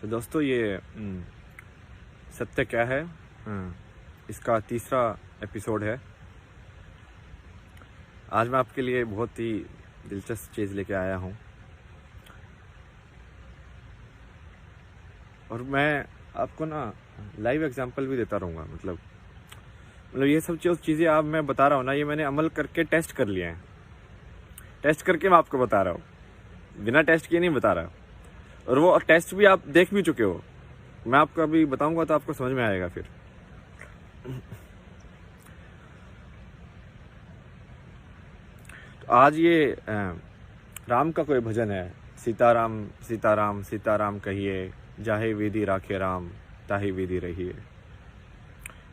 तो दोस्तों ये सत्य क्या है, इसका तीसरा एपिसोड है। आज मैं आपके लिए बहुत ही दिलचस्प चीज़ लेके आया हूँ और मैं आपको ना लाइव एग्जांपल भी देता रहूँगा। मतलब ये सब चीज़ें आप मैं बता रहा हूँ ना, ये मैंने अमल करके टेस्ट कर लिए हैं। टेस्ट करके मैं आपको बता रहा हूँ, बिना टेस्ट किए नहीं बता रहा। और वो टेस्ट भी आप देख भी चुके हो। मैं आपको अभी बताऊंगा तो आपको समझ में आएगा फिर। तो आज ये राम का कोई भजन है, सीताराम सीताराम सीताराम कहिए, जाहे विधि राखे राम ताहि विधि रहिए।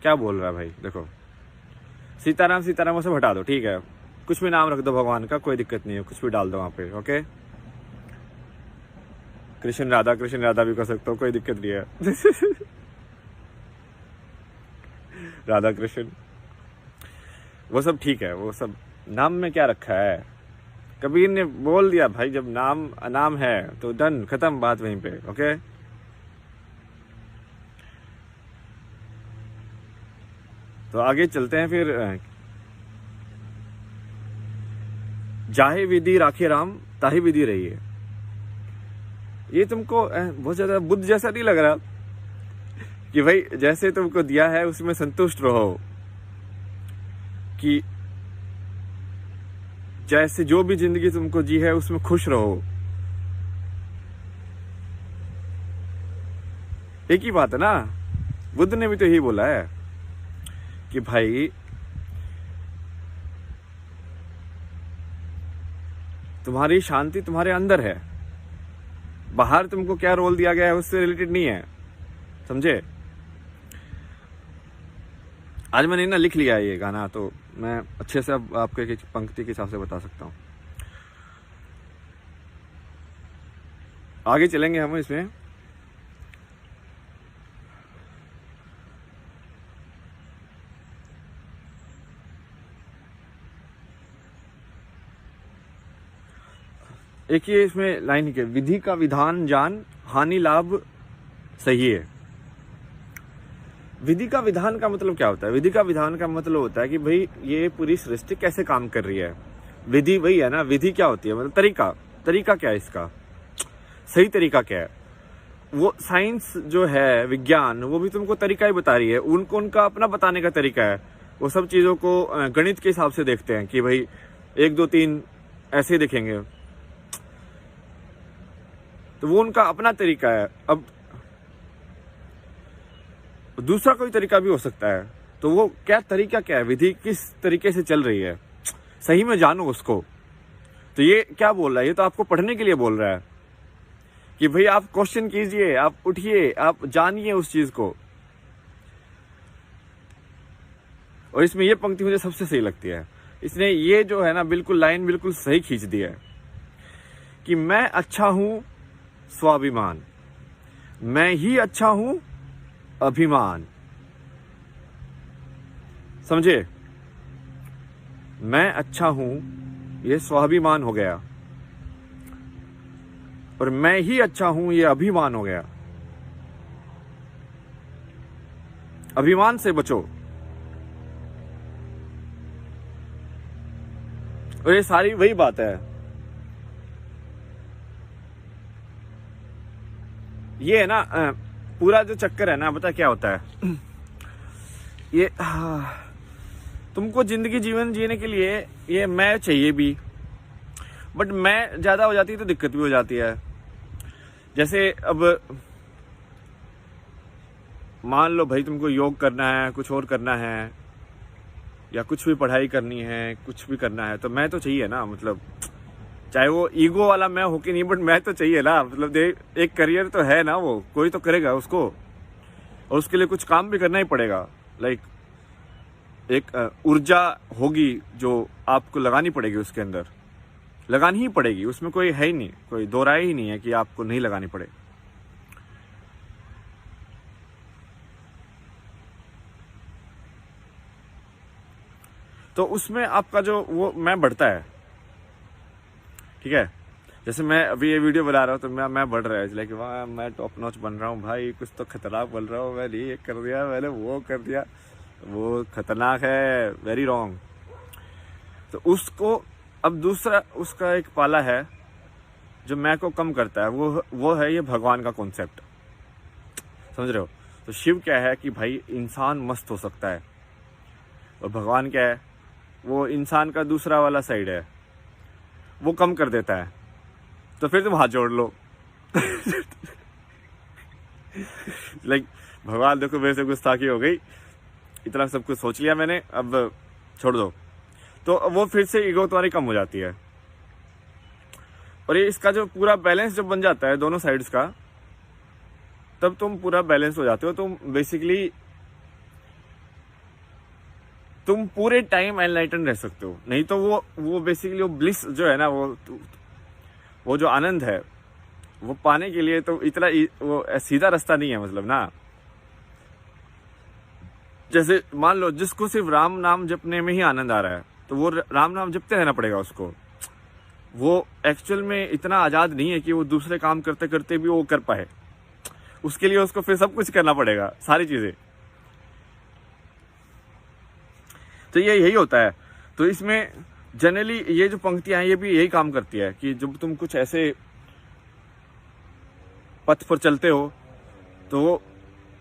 क्या बोल रहा है भाई? देखो, सीताराम सीताराम उसे हटा दो, ठीक है, कुछ भी नाम रख दो भगवान का, कोई दिक्कत नहीं है, कुछ भी डाल दो वहां पे, ओके। कृष्ण राधा भी कर सकते हो, कोई दिक्कत नहीं है। राधा कृष्ण वो सब ठीक है, वो सब नाम में क्या रखा है। कबीर ने बोल दिया भाई, जब नाम अनाम है तो डन, खत्म बात वहीं पे, ओके। तो आगे चलते हैं फिर। जाहे विधि राखे राम ताहि विधि रहिए। ये तुमको बहुत ज्यादा बुद्ध जैसा नहीं लग रहा कि भाई जैसे तुमको दिया है उसमें संतुष्ट रहो, कि जैसे जो भी जिंदगी तुमको जी है उसमें खुश रहो। एक ही बात है ना, बुद्ध ने भी तो यही बोला है कि भाई तुम्हारी शांति तुम्हारे अंदर है, बाहर तुमको क्या रोल दिया गया है उससे रिलेटेड नहीं है, समझे। आज मैंने ना लिख लिया है ये गाना, तो मैं अच्छे से अब आपको एक पंक्ति के हिसाब से बता सकता हूँ। आगे चलेंगे हम इसमें। एक ये इसमें लाइन के, विधि का विधान जान हानि लाभ सही है। विधि का विधान का मतलब क्या होता है? विधि का विधान का मतलब होता है कि भाई ये पूरी सृष्टि कैसे काम कर रही है। विधि वही है ना, विधि क्या होती है, मतलब तरीका क्या है इसका, सही तरीका क्या है। वो साइंस जो है, विज्ञान, वो भी तुमको तरीका ही बता रही है, उनको उनका अपना बताने का तरीका है। वो सब चीजों को गणित के हिसाब से देखते हैं कि भाई 1 2 3 ऐसे देखेंगे, तो वो उनका अपना तरीका है। अब दूसरा कोई तरीका भी हो सकता है, तो वो तरीका क्या है, विधि किस तरीके से चल रही है, सही में जानो उसको। तो ये क्या बोल रहा है, ये तो आपको पढ़ने के लिए बोल रहा है कि भाई आप क्वेश्चन कीजिए, आप उठिए, आप जानिए उस चीज को। और इसमें ये पंक्ति मुझे सबसे सही लगती है। इसने ये जो है ना, बिल्कुल लाइन बिल्कुल सही खींच दी है कि मैं अच्छा हूं स्वाभिमान, मैं ही अच्छा हूं अभिमान। समझे, मैं अच्छा हूं ये स्वाभिमान हो गया, और मैं ही अच्छा हूं ये अभिमान हो गया। अभिमान से बचो। और ये सारी वही बात है, ये है ना पूरा जो चक्कर है ना, पता क्या होता है ये तुमको जिंदगी जीवन जीने के लिए ये मैं चाहिए भी, बट मैं ज्यादा हो जाती है तो दिक्कत भी हो जाती है। जैसे अब मान लो भाई तुमको योग करना है, कुछ और करना है, या कुछ भी पढ़ाई करनी है, कुछ भी करना है, तो मैं तो चाहिए ना। मतलब चाहे वो ईगो वाला मैं हो कि नहीं, बट मैं तो चाहिए ना। मतलब एक करियर तो है ना, वो कोई तो करेगा उसको, और उसके लिए कुछ काम भी करना ही पड़ेगा। लाइक एक ऊर्जा होगी जो आपको लगानी पड़ेगी, उसके अंदर लगानी ही पड़ेगी, उसमें कोई है ही नहीं, कोई दो राय ही नहीं है कि आपको नहीं लगानी पड़े। तो उसमें आपका जो वो मैं बढ़ता है, ठीक है। जैसे मैं अभी ये वीडियो बना रहा हूँ तो मैं बढ़ रहा है, लाइक वाह मैं टॉप नॉच बन रहा हूँ भाई, कुछ तो खतरनाक बन रहा हूँ, मैंने ये कर दिया, मैंने वो कर दिया, वो खतरनाक है, वेरी रॉन्ग। तो उसको अब दूसरा उसका एक पाला है जो मैं को कम करता है, वो है ये भगवान का कॉन्सेप्ट, समझ रहे हो। तो शिव क्या है कि भाई इंसान मस्त हो सकता है, और भगवान क्या है, वो इंसान का दूसरा वाला साइड है, वो कम कर देता है। तो फिर तुम हाथ जोड़ लो लाइक भगवान देखो मेरे से गुस्ताखी हो गई, इतना सब कुछ सोच लिया मैंने, अब छोड़ दो। तो वो फिर से ईगो तुम्हारी कम हो जाती है, और ये इसका जो पूरा बैलेंस जब बन जाता है दोनों साइड्स का, तब तुम पूरा बैलेंस हो जाते हो। तुम बेसिकली तुम पूरे टाइम एनलाइटन रह सकते हो। नहीं तो वो बेसिकली वो ब्लिस जो है ना, वो जो आनंद है वो पाने के लिए तो इतना वो सीधा रास्ता नहीं है, मतलब ना। जैसे मान लो जिसको सिर्फ राम नाम जपने में ही आनंद आ रहा है, तो वो राम नाम जपते रहना पड़ेगा उसको। वो एक्चुअल में इतना आजाद नहीं है कि वो दूसरे काम करते करते भी वो कर पाए, उसके लिए उसको फिर सब कुछ करना पड़ेगा, सारी चीजें। तो ये यही होता है। तो इसमें जनरली ये जो पंक्तियां हैं ये भी यही काम करती है कि जब तुम कुछ ऐसे पथ पर चलते हो तो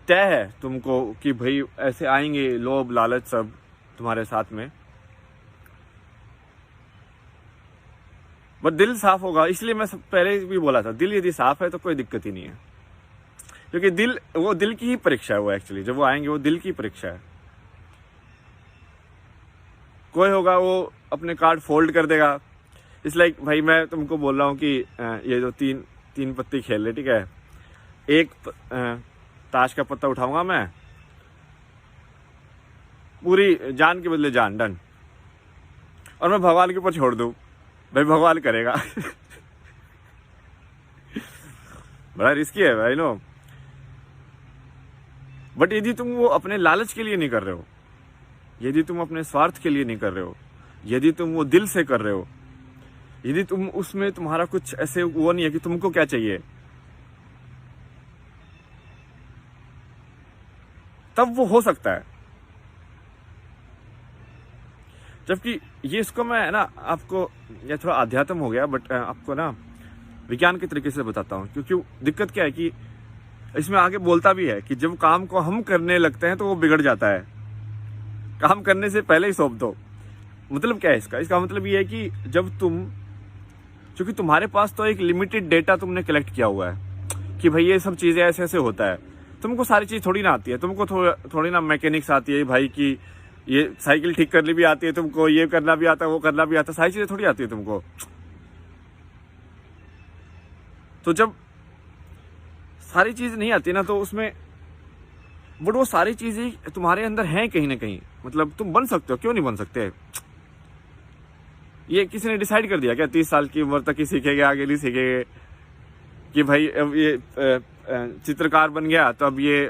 तय है तुमको कि भाई ऐसे आएंगे लोभ लालच सब तुम्हारे साथ में, बट दिल साफ होगा। इसलिए मैं पहले भी बोला था, दिल यदि साफ है तो कोई दिक्कत ही नहीं है, क्योंकि वो दिल की ही परीक्षा है। वो एक्चुअली जब वो आएंगे वो दिल की परीक्षा है। कोई होगा वो अपने कार्ड फोल्ड कर देगा, इस लाइक भाई मैं तुमको बोल रहा हूँ कि ये जो तीन पत्ती खेल रहे, ठीक है, एक ताश का पत्ता उठाऊंगा मैं, पूरी जान के बदले जान, डन, और मैं भगवान के ऊपर छोड़ दूं, भाई भगवान करेगा बड़ा रिस्की है भाई, नो। बट यदि तुम वो अपने लालच के लिए नहीं कर रहे हो, यदि तुम अपने स्वार्थ के लिए नहीं कर रहे हो, यदि तुम वो दिल से कर रहे हो, यदि तुम उसमें तुम्हारा कुछ ऐसे वो नहीं है कि तुमको क्या चाहिए, तब वो हो सकता है। जबकि ये इसको मैं ना आपको, ये थोड़ा अध्यात्म हो गया, बट आपको ना विज्ञान के तरीके से बताता हूँ। क्योंकि दिक्कत क्या है कि इसमें आगे बोलता भी है कि जब काम को हम करने लगते हैं तो वो बिगड़ जाता है, काम करने से पहले ही सौंप दो। मतलब क्या है इसका मतलब ये है कि जब तुम, क्योंकि तुम्हारे पास तो एक लिमिटेड डेटा तुमने कलेक्ट किया हुआ है कि भाई ये सब चीजें ऐसे ऐसे होता है, तुमको सारी चीज थोड़ी ना आती है, तुमको थोड़ी ना मैकेनिक्स आती है भाई की ये साइकिल ठीक करनी भी आती है तुमको, ये करना भी आता है, वो करना भी आता है, सारी चीजें थोड़ी आती है तुमको। तो जब सारी चीज नहीं आती ना, तो उसमें बट वो सारी चीजें तुम्हारे अंदर हैं कहीं ना कहीं, मतलब तुम बन सकते हो, क्यों नहीं बन सकते। ये किसी ने डिसाइड कर दिया क्या 30 साल की उम्र तक ही सीखेंगे, आगे नहीं सीखेंगे, कि भाई अब ये चित्रकार बन गया तो अब ये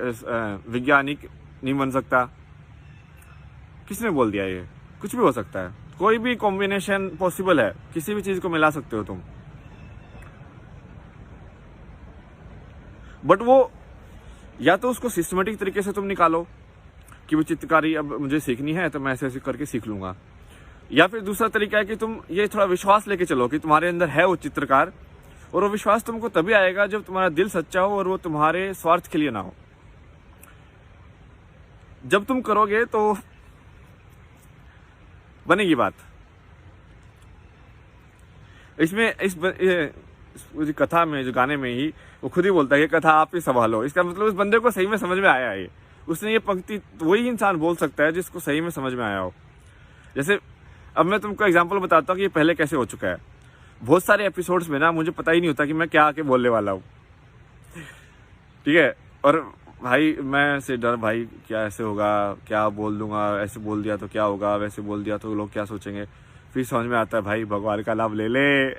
वैज्ञानिक नहीं बन सकता। किसने बोल दिया? ये कुछ भी हो सकता है, कोई भी कॉम्बिनेशन पॉसिबल है, किसी भी चीज को मिला सकते हो तुम। बट वो या तो उसको सिस्टमेटिक तरीके से तुम निकालो कि वो चित्रकारी अब मुझे सीखनी है तो मैं ऐसे ऐसे करके सीख लूंगा, या फिर दूसरा तरीका है कि तुम ये थोड़ा विश्वास लेके चलो कि तुम्हारे अंदर है वो चित्रकार, और वो विश्वास तुमको तभी आएगा जब तुम्हारा दिल सच्चा हो और वो तुम्हारे स्वार्थ के लिए ना हो। जब तुम करोगे तो बनेगी बात। इसमें इस कथा में, जो गाने में ही वो खुद ही बोलता है कि कथा आप ही संभालो। इसका मतलब उस बंदे को सही में समझ में आया है, उसने ये पंक्ति, वही इंसान बोल सकता है जिसको सही में समझ में आया हो। जैसे अब मैं तुमको एग्जांपल बताता हूँ कि ये पहले कैसे हो चुका है। बहुत सारे एपिसोड्स में ना मुझे पता ही नहीं होता कि मैं क्या आके बोलने वाला हूँ, ठीक है। और भाई मैं से डर, भाई क्या ऐसे होगा, क्या बोल दूंगा, ऐसे बोल दिया तो क्या होगा, वैसे बोल दिया तो लोग क्या सोचेंगे। फिर समझ में आता है भाई भगवान का नाम ले ले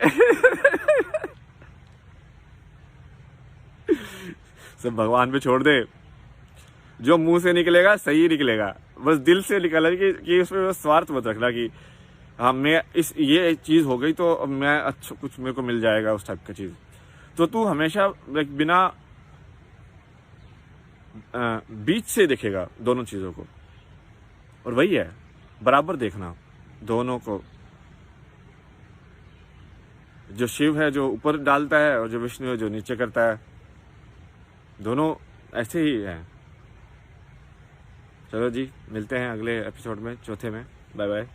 सब भगवान पे छोड़ दे, जो मुंह से निकलेगा सही निकलेगा, बस दिल से निकला कि उसमें बस स्वार्थ मत रखना कि हाँ मैं इस ये चीज हो गई तो अब मैं अच्छा कुछ मेरे को मिल जाएगा उस टाइप का चीज। तो तू हमेशा लाइक बिना बीच से देखेगा दोनों चीजों को, और वही है बराबर देखना दोनों को। जो शिव है जो ऊपर डालता है और जो विष्णु है जो नीचे करता है, दोनों ऐसे ही हैं। चलो जी, मिलते हैं अगले एपिसोड में, चौथे में। Bye bye.